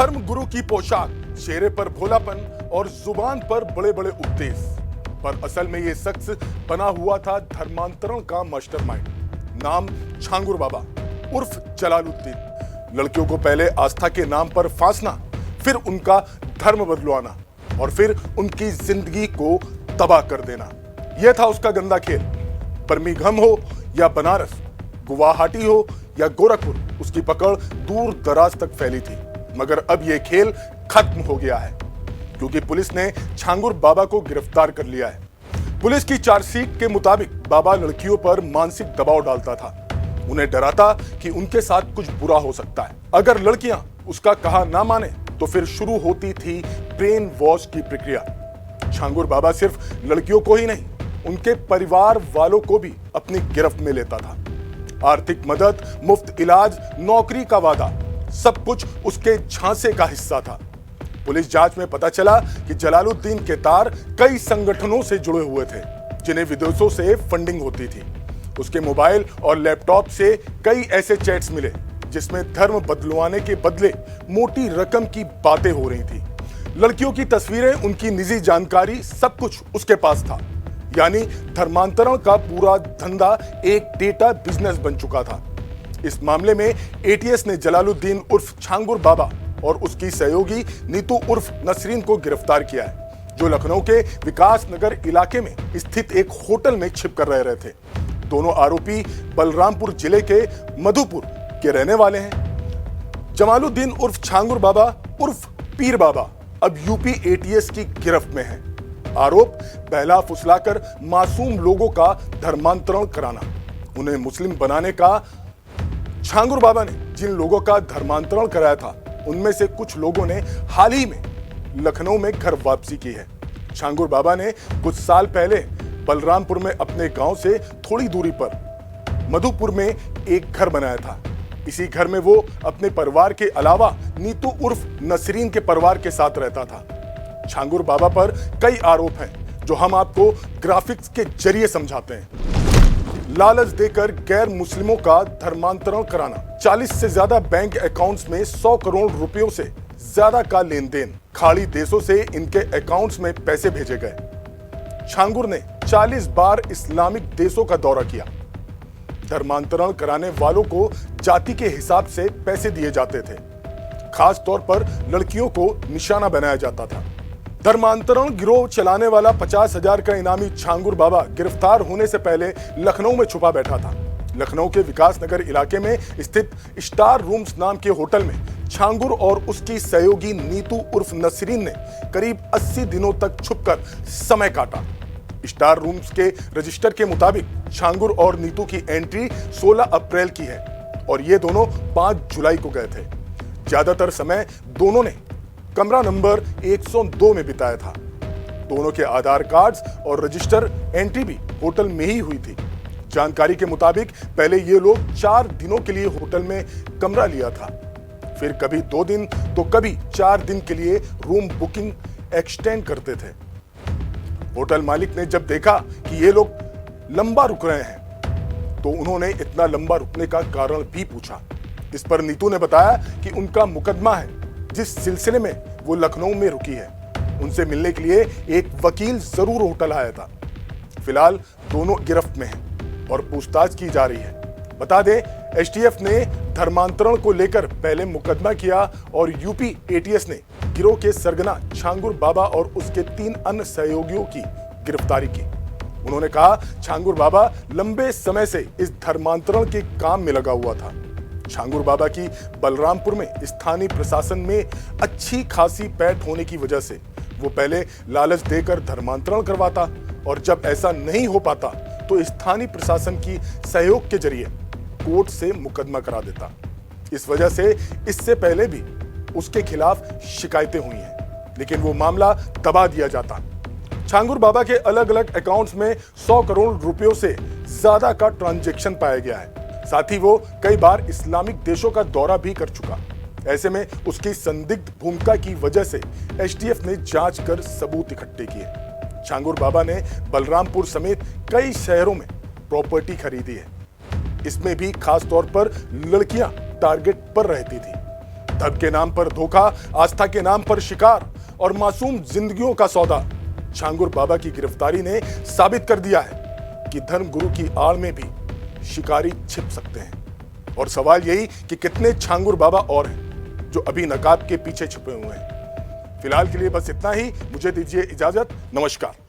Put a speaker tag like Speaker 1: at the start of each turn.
Speaker 1: धर्म गुरु की पोशाक, चेहरे पर भोलापन और जुबान पर बड़े बड़े उपदेश, पर असल में ये शख्स बना हुआ था धर्मांतरण का मास्टरमाइंड। नाम छांगुर बाबा उर्फ जलालुद्दीन। लड़कियों को पहले आस्था के नाम पर फांसना, फिर उनका धर्म बदलवाना और फिर उनकी जिंदगी को तबाह कर देना, यह था उसका गंदा खेल। बर्मिंघम हो या बनारस, गुवाहाटी हो या गोरखपुर, उसकी पकड़ दूर दराज तक फैली थी। मगर अब यह खेल खत्म हो गया है, क्योंकि पुलिस ने छांगुर बाबा को गिरफ्तार कर लिया है। पुलिस की चार्जशीट के मुताबिक बाबा लड़कियों पर मानसिक दबाव डालता था, उन्हें डराता कि उनके साथ कुछ बुरा हो सकता है। अगर लड़कियां उसका कहा ना माने तो फिर शुरू होती थी ब्रेन वॉश की प्रक्रिया। छांगुर बाबा सिर्फ लड़कियों को ही नहीं, उनके परिवार वालों को भी अपनी गिरफ्त में लेता था। आर्थिक मदद, मुफ्त इलाज, नौकरी का वादा, सब कुछ उसके झांसे का हिस्सा था। पुलिस जांच में पता चला कि जलालुद्दीन के तार कई संगठनों से जुड़े हुए थे, जिन्हें विदेशों से फंडिंग होती थी। उसके मोबाइल और लैपटॉप से कई ऐसे चैट्स मिले जिसमें धर्म बदलवाने के बदले मोटी रकम की बातें हो रही थी। लड़कियों की तस्वीरें, उनकी निजी जानकारी, सब कुछ उसके पास था। यानी धर्मांतरण का पूरा धंधा एक डेटा बिजनेस बन चुका था। इस मामले में एटीएस ने जलालुद्दीन उर्फ छांगुर बाबा और उसकी सहयोगी नीतू उर्फ नसरीन को गिरफ्तार किया है, जो लखनऊ के विकास नगर इलाके में स्थित एक होटल में छिप कर रह रहे थे। दोनों आरोपी बलरामपुर जिले के मधुपुर के रहने वाले हैं। जमालुद्दीन उर्फ छांगुर बाबा उर्फ पीर बाबा अब यूपी एटीएस की गिरफ्त में है। आरोप बहला फुसलाकर मासूम लोगों का धर्मांतरण कराना, उन्हें मुस्लिम बनाने का। छांगुर बाबा ने जिन लोगों का धर्मांतरण कराया था, उनमें से कुछ लोगों ने हाल ही में लखनऊ में घर वापसी की है। छांगुर बाबा ने कुछ साल पहले बलरामपुर में अपने गांव से थोड़ी दूरी पर मधुपुर में एक घर बनाया था। इसी घर में वो अपने परिवार के अलावा नीतू उर्फ नसरीन के परिवार के साथ रहता था। छांगुर बाबा पर कई आरोप हैं, जो हम आपको ग्राफिक्स के जरिए समझाते हैं। लालच देकर गैर मुस्लिमों का धर्मांतरण कराना, 40 से ज्यादा बैंक अकाउंट्स में 100 करोड़ रुपयों से ज्यादा का लेन देन, खाड़ी देशों से इनके अकाउंट्स में पैसे भेजे गए। छांगुर ने 40 बार इस्लामिक देशों का दौरा किया। धर्मांतरण कराने वालों को जाति के हिसाब से पैसे दिए जाते थे, खास तौर पर लड़कियों को निशाना बनाया जाता था। धर्मांतरण गिरोह चलाने वाला 50,000 का इनामी छांगुर बाबा गिरफ्तार होने से पहले लखनऊ में छुपा बैठा था। लखनऊ के विकास नगर इलाके में स्थित स्टार रूम्स नाम के होटल में छांगुर और उसकी सहयोगी नीतू उर्फ नसरीन ने करीब 80 दिनों तक छुपकर समय काटा। स्टार रूम्स के रजिस्टर के मुताबिक छांगुर और नीतू की एंट्री 16 अप्रैल की है और ये दोनों 5 जुलाई को गए थे। ज्यादातर समय दोनों ने कमरा नंबर 102 में बिताया था। दोनों के आधार कार्ड्स और रजिस्टर एंट्री भी होटल में ही हुई थी। जानकारी के मुताबिक पहले ये लोग 4 दिनों के लिए होटल में कमरा लिया था, फिर कभी 2 दिन तो कभी 4 दिन के लिए रूम बुकिंग एक्सटेंड करते थे। होटल मालिक ने जब देखा कि ये लोग लंबा रुक रहे हैं, तो उन्होंने इतना लंबा रुकने का कारण भी पूछा। इस पर नीतू ने बताया कि उनका मुकदमा है, जिस सिलसिले में वो लखनऊ में रुकी है। उनसे मिलने के लिए एक वकील जरूर होटल आया था। फिलहाल दोनों गिरफ्त में हैं और पूछताछ की जा रही है। बता दें, एसटीएफ ने धर्मांतरण को लेकर पहले मुकदमा किया और यूपी एटीएस ने गिरोह के सरगना छांगुर बाबा और उसके 3 अन्य सहयोगियों की गिरफ्तारी की। उन्होंने कहा, छांगुर बाबा लंबे समय से इस धर्मांतरण के काम में लगा हुआ था। छांगुर बाबा की बलरामपुर में स्थानीय प्रशासन में अच्छी खासी पैठ होने की वजह से वो पहले लालच देकर धर्मांतरण करवाता और जब ऐसा नहीं हो पाता तो स्थानीय प्रशासन की सहयोग के जरिए कोर्ट से मुकदमा करा देता। इस वजह से इससे पहले भी उसके खिलाफ शिकायतें हुई हैं, लेकिन वो मामला दबा दिया जाता। छांगुर बाबा के अलग अलग अकाउंट्स में 100 करोड़ रुपयों से ज्यादा का ट्रांजैक्शन पाया गया है। साथ ही वो कई बार इस्लामिक देशों का दौरा भी कर चुका। ऐसे में उसकी संदिग्ध भूमिका की वजह से एसटीएफ ने जांच कर सबूत इकट्ठे किए। छांगुर बाबा ने बलरामपुर समेत कई शहरों में प्रॉपर्टी खरीदी है। इसमें भी खास तौर पर लड़कियां टारगेट पर रहती थी। मजहब के नाम पर धोखा, आस्था के नाम पर शिकार और मासूम जिंदगियों का सौदा। छांगुर बाबा की गिरफ्तारी ने साबित कर दिया है कि धर्म गुरु की आड़ में भी शिकारी छिप सकते हैं। और सवाल यही कि कितने छांगुर बाबा और हैं जो अभी नकाब के पीछे छुपे हुए हैं। फिलहाल के लिए बस इतना ही। मुझे दीजिए इजाजत। नमस्कार।